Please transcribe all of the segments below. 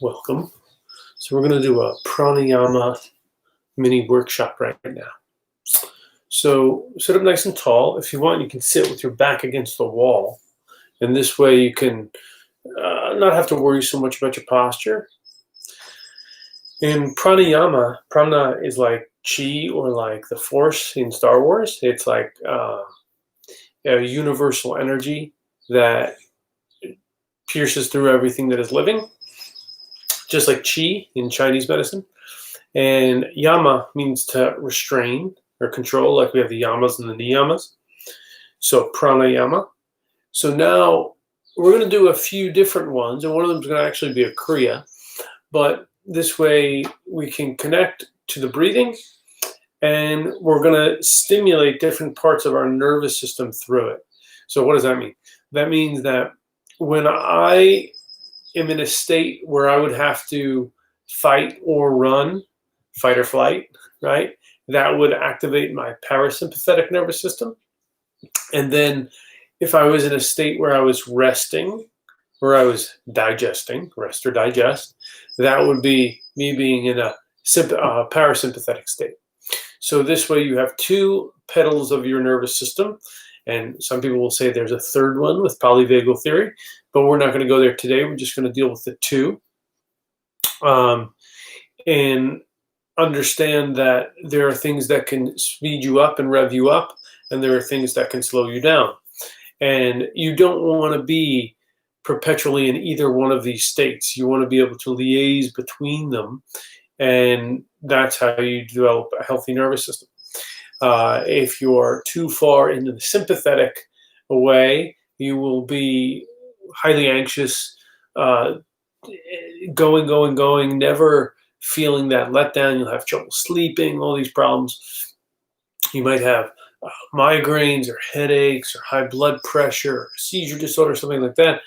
Welcome. So we're going to do a pranayama mini workshop right now. So sit up nice and tall. If you want, you can sit with your back against the wall. And this way you can not have to worry so much about your posture. In pranayama, prana is like chi or like the force in Star Wars. It's like a universal energy that pierces through everything that is living, just like chi in Chinese medicine. And yama means to restrain or control, like we have the yamas and the niyamas. So pranayama. So now we're going to do a few different ones, and one of them is going to actually be a kriya. But this way we can connect to the breathing, and we're going to stimulate different parts of our nervous system through it. So what does that mean? That means that when I am in a state where I would have to fight or run, fight or flight, right? That would activate my parasympathetic nervous system. And then if I was in a state where I was resting, where I was digesting, rest or digest, that would be me being in a parasympathetic state. So this way you have two pedals of your nervous system, and some people will say there's a third one with polyvagal theory, but we're not going to go there today. We're just going to deal with the two. And understand that there are things that can speed you up and rev you up, and there are things that can slow you down. And you don't want to be perpetually in either one of these states. You want to be able to liaise between them, and that's how you develop a healthy nervous system. If you're too far into the sympathetic way, you will be highly anxious, going, never feeling that letdown. You'll have trouble sleeping, all these problems. You might have migraines or headaches or high blood pressure or seizure disorder, something like that.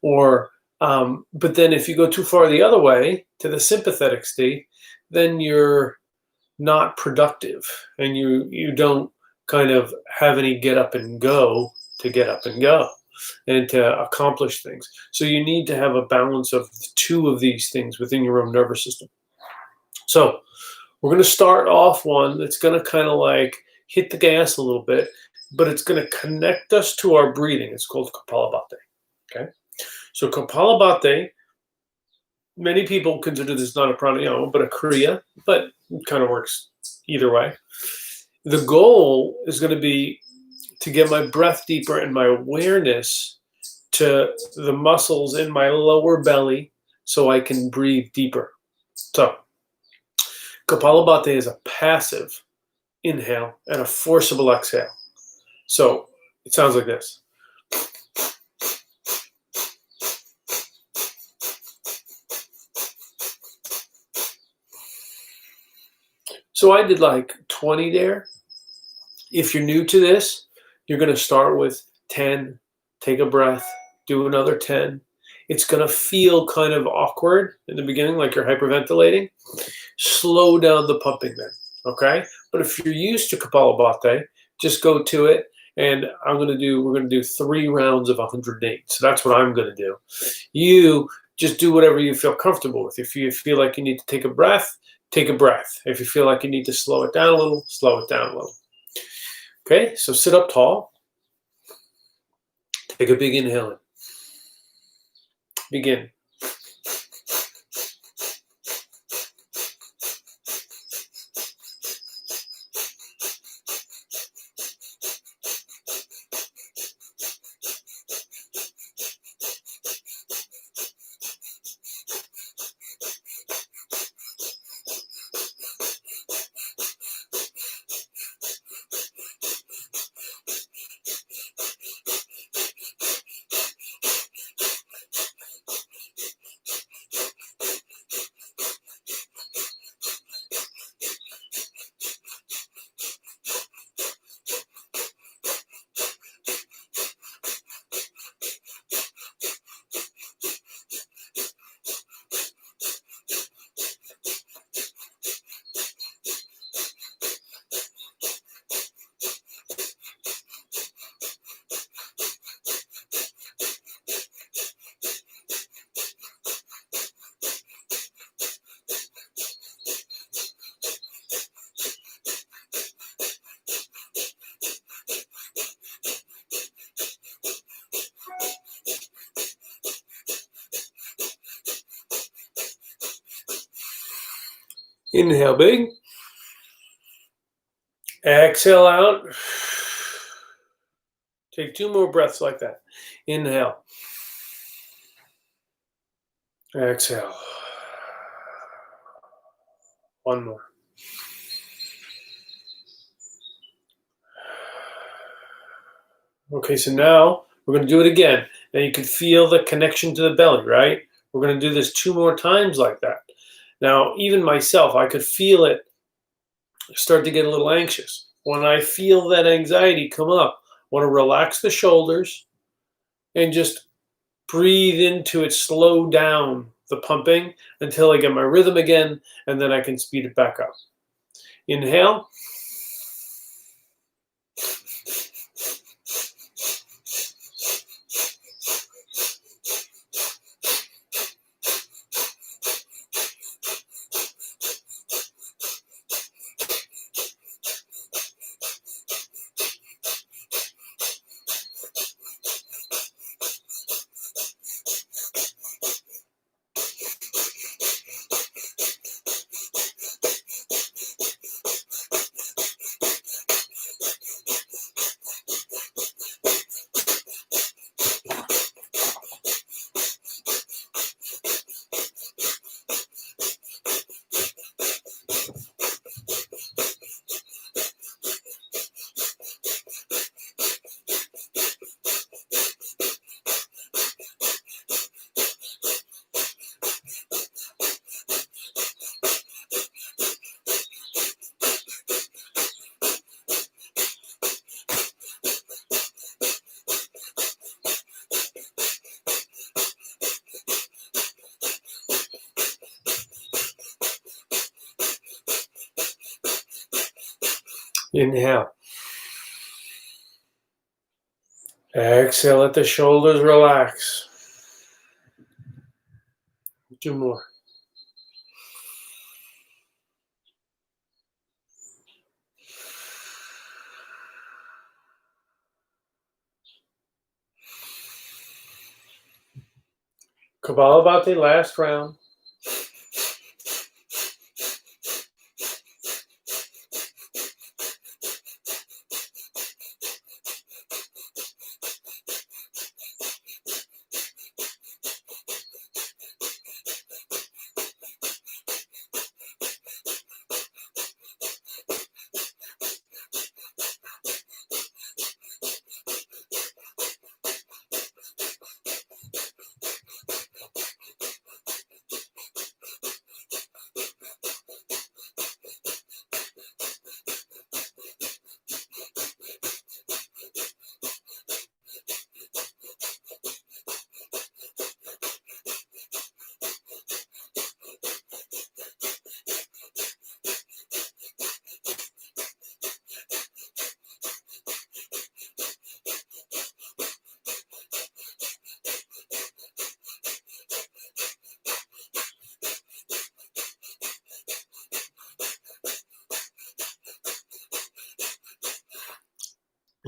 Or but then if you go too far the other way to the sympathetic state, then you're not productive and you don't kind of have any get up and go to get up and go and to accomplish things. So you need to have a balance of the two of these things within your own nervous system. So we're going to start off one that's going to kind of like hit the gas a little bit, but it's going to connect us to our breathing. It's called Kapalabhati. Okay. So Kapalabhati, many people consider this not a pranayama, but a kriya, but it kind of works either way. The goal is going to be to get my breath deeper and my awareness to the muscles in my lower belly so I can breathe deeper. So Kapalabhati is a passive inhale and a forcible exhale. So it sounds like this. So I did like 20 there. If you're new to this, you're going to start with 10, take a breath, do another 10. It's going to feel kind of awkward in the beginning, like you're hyperventilating. Slow down the pumping then, okay? But if you're used to Kapalabhati, just go to it. And we're going to do 3 rounds of 108. So that's what I'm going to do. You just do whatever you feel comfortable with. If you feel like you need to take a breath, take a breath. If you feel like you need to slow it down a little, slow it down a little. Okay, so sit up tall. Take a big inhale in. Begin. Inhale big. Exhale out. Take 2 more breaths like that. Inhale. Exhale. 1 more. Okay, so now we're going to do it again. Now you can feel the connection to the belly, right? We're going to do this 2 more times like that. Now, even myself, I could feel it start to get a little anxious. When I feel that anxiety come up, I want to relax the shoulders and just breathe into it, slow down the pumping until I get my rhythm again, and then I can speed it back up. Inhale. Inhale. Exhale, let the shoulders relax. 2 more. Kapalabhati, last round.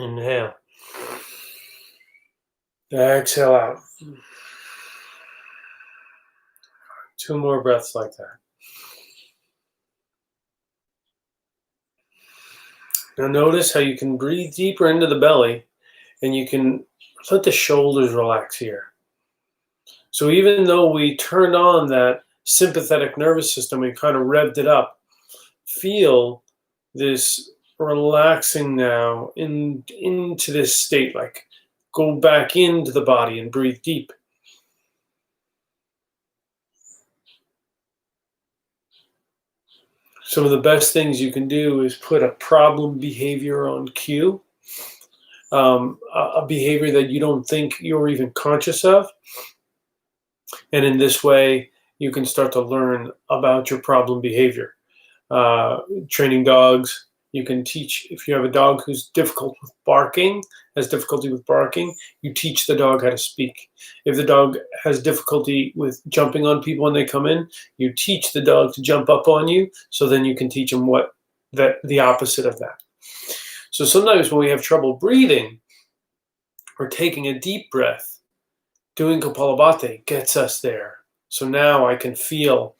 Inhale. Exhale out. 2 more breaths like that. Now notice how you can breathe deeper into the belly and you can let the shoulders relax here. So even though we turned on that sympathetic nervous system, we kind of revved it up, feel this relaxing now into this state, like go back into the body and breathe deep. Some of the best things you can do is put a problem behavior on cue, a behavior that you don't think you're even conscious of. And in this way, you can start to learn about your problem behavior. Training dogs, you can teach, if you have a dog who's difficult with barking, has difficulty with barking, you teach the dog how to speak. If the dog has difficulty with jumping on people when they come in, you teach the dog to jump up on you, so then you can teach them the opposite of that. So sometimes when we have trouble breathing or taking a deep breath, doing Kapalabhati gets us there. So now I can feel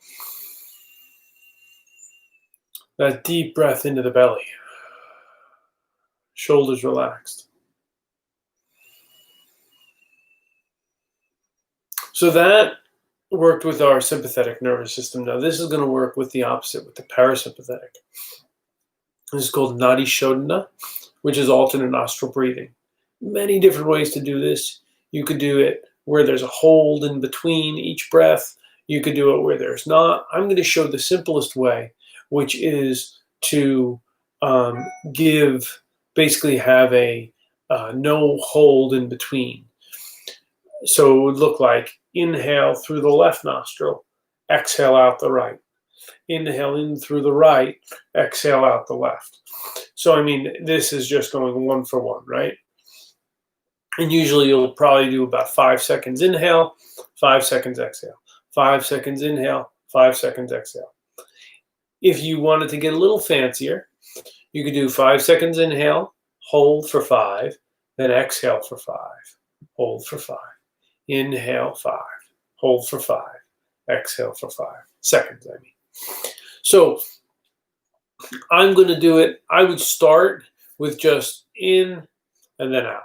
that deep breath into the belly. Shoulders relaxed. So that worked with our sympathetic nervous system. Now this is going to work with the opposite, with the parasympathetic. This is called Nadi Shodhana, which is alternate nostril breathing. Many different ways to do this. You could do it where there's a hold in between each breath. You could do it where there's not. I'm going to show the simplest way, which is to basically have a no hold in between. So it would look like inhale through the left nostril, exhale out the right. Inhale in through the right, exhale out the left. So, I mean, this is just going 1 for 1, right? And usually you'll probably do about 5 seconds inhale, 5 seconds exhale, 5 seconds inhale, 5 seconds exhale. If you wanted to get a little fancier, you could do 5 seconds inhale, hold for 5, then exhale for 5, hold for 5. Inhale 5, hold for 5, exhale for 5 seconds, I mean. So I'm going to do it. I would start with just in and then out.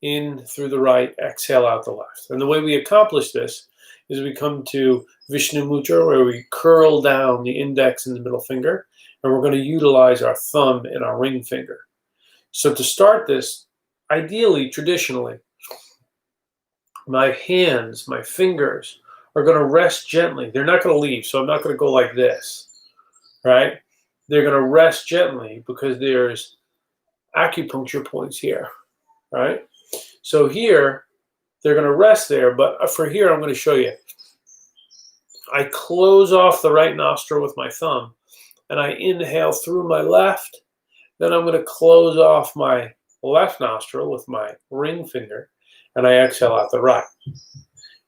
In through the right, exhale out the left. And the way we accomplish this is we come to Vishnu Mudra, where we curl down the index and the middle finger, and we're going to utilize our thumb and our ring finger. So to start this, ideally, traditionally, my hands, my fingers are going to rest gently. They're not going to leave, so I'm not going to go like this, right? They're going to rest gently because there's acupuncture points here, right? So here, they're going to rest there, but for here, I'm going to show you. I close off the right nostril with my thumb, and I inhale through my left. Then I'm going to close off my left nostril with my ring finger, and I exhale out the right.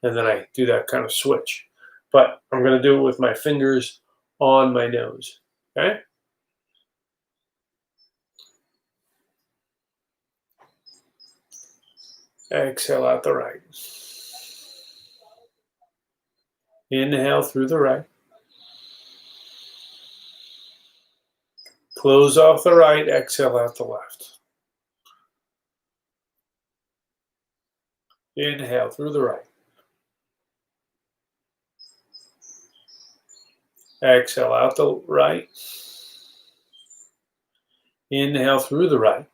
And then I do that kind of switch. But I'm going to do it with my fingers on my nose. Okay? Exhale out the right. Inhale through the right. Close off the right. Exhale out the left. Inhale through the right. Exhale out the right. Inhale through the right.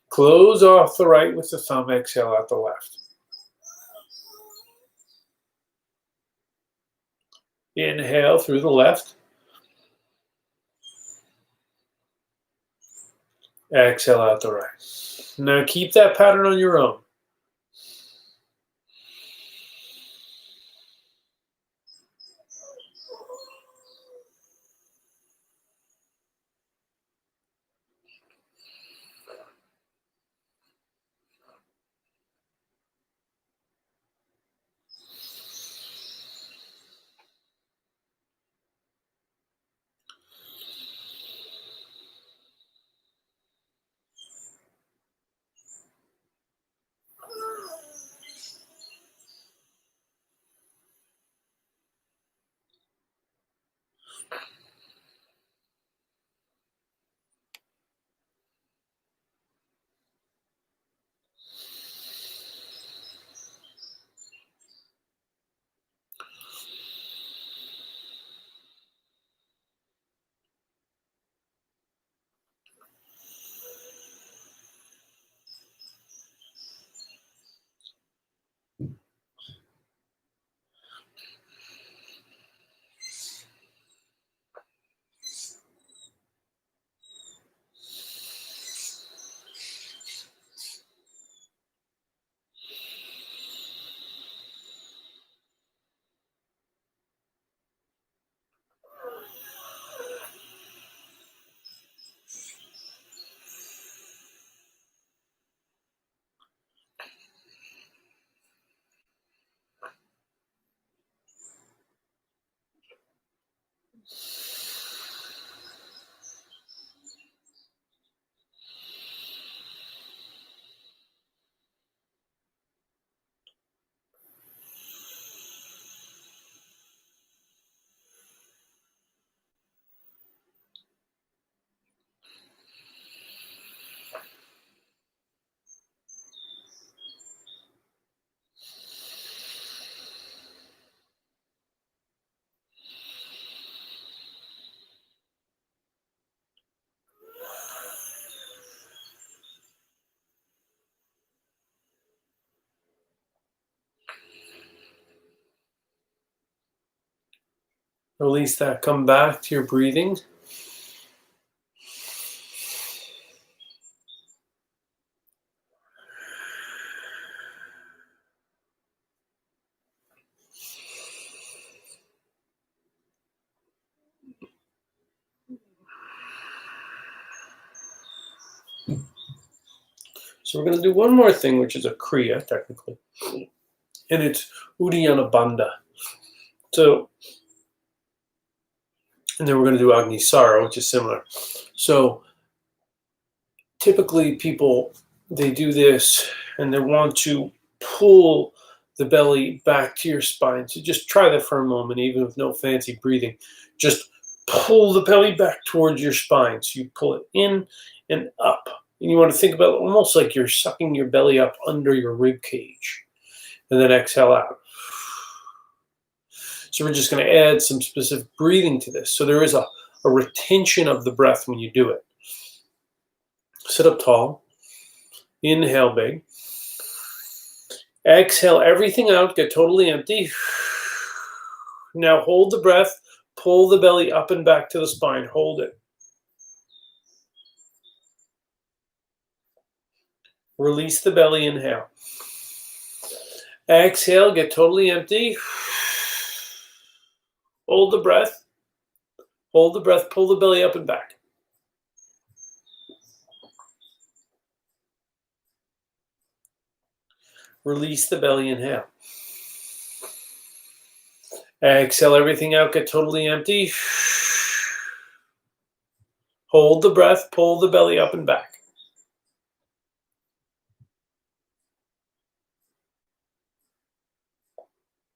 Close off the right with the thumb. Exhale out the left. Inhale through the left. Exhale out the right. Now keep that pattern on your own. Release that. Come back to your breathing. So we're going to do one more thing, which is a Kriya, technically. And it's Uddiyana Bandha. So, and then we're going to do Agnisara, which is similar. So typically people, they do this and they want to pull the belly back to your spine. So just try that for a moment, even with no fancy breathing. Just pull the belly back towards your spine. So you pull it in and up. And you want to think about it almost like you're sucking your belly up under your rib cage. And then exhale out. So we're just going to add some specific breathing to this. So there is a retention of the breath when you do it. Sit up tall. Inhale big. Exhale everything out. Get totally empty. Now hold the breath. Pull the belly up and back to the spine. Hold it. Release the belly. Inhale. Exhale. Get totally empty. Hold the breath. Hold the breath. Pull the belly up and back. Release the belly, inhale. Exhale everything out, get totally empty. Hold the breath, pull the belly up and back.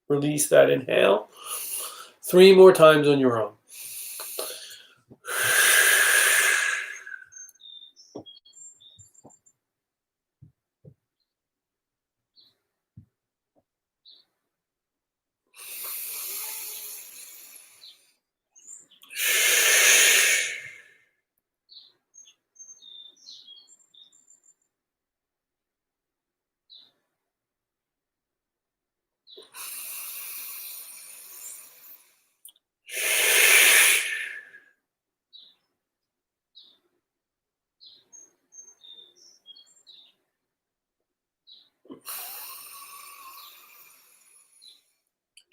Release that inhale. 3 more times on your own.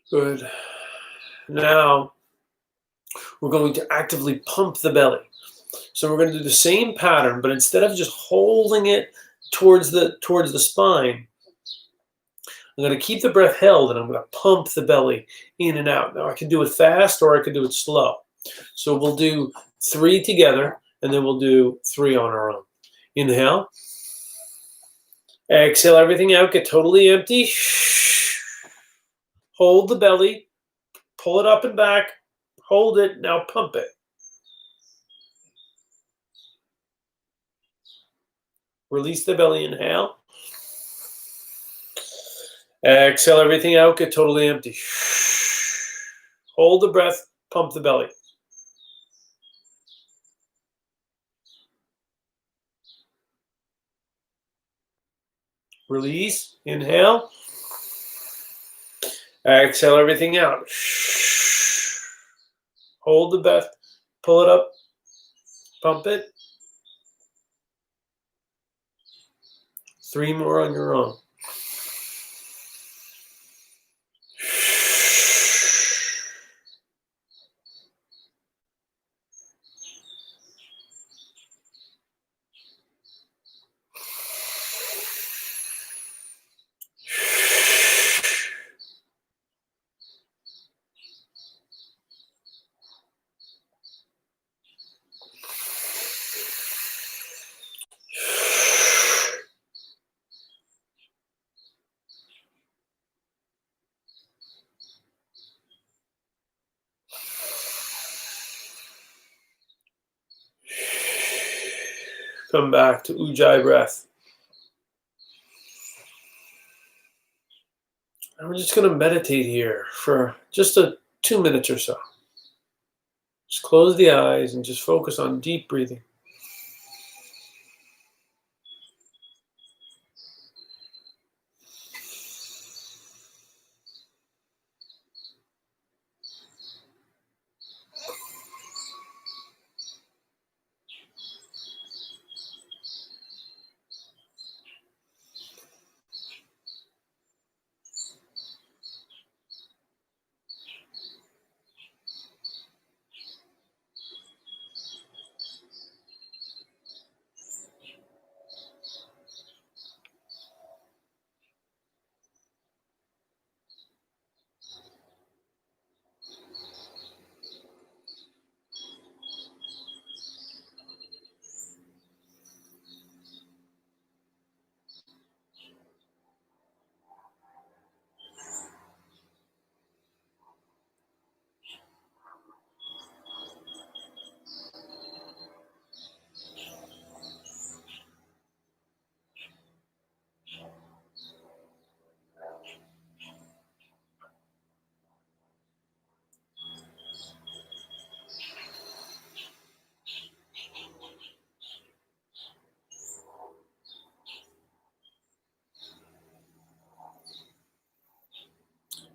Good. Now, we're going to actively pump the belly. So we're going to do the same pattern, but instead of just holding it towards the spine, I'm going to keep the breath held and I'm going to pump the belly in and out. Now I can do it fast or I can do it slow. So we'll do 3 together and then we'll do 3 on our own. Inhale. Exhale everything out, get totally empty. Hold the belly, pull it up and back, hold it, now pump it. Release the belly, inhale. Exhale everything out, get totally empty. Hold the breath, pump the belly. Release, inhale. Exhale everything out. Hold the breath, pull it up, pump it. 3 more on your own. Come back to Ujjayi breath. And we're just going to meditate here for just 2 minutes or so. Just close the eyes and just focus on deep breathing.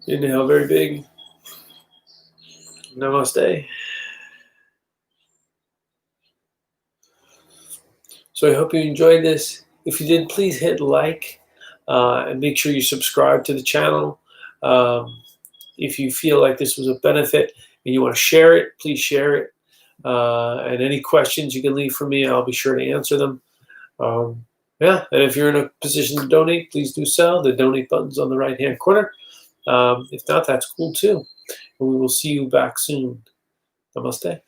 Inhale very big. Namaste. So I hope you enjoyed this. If you did, please hit like and make sure you subscribe to the channel. If you feel like this was a benefit and you want to share it, please share it. And any questions you can leave for me, I'll be sure to answer them. Yeah, and if you're in a position to donate, please do so. The donate button's on the right-hand corner. If not, that's cool too. And we will see you back soon. Namaste.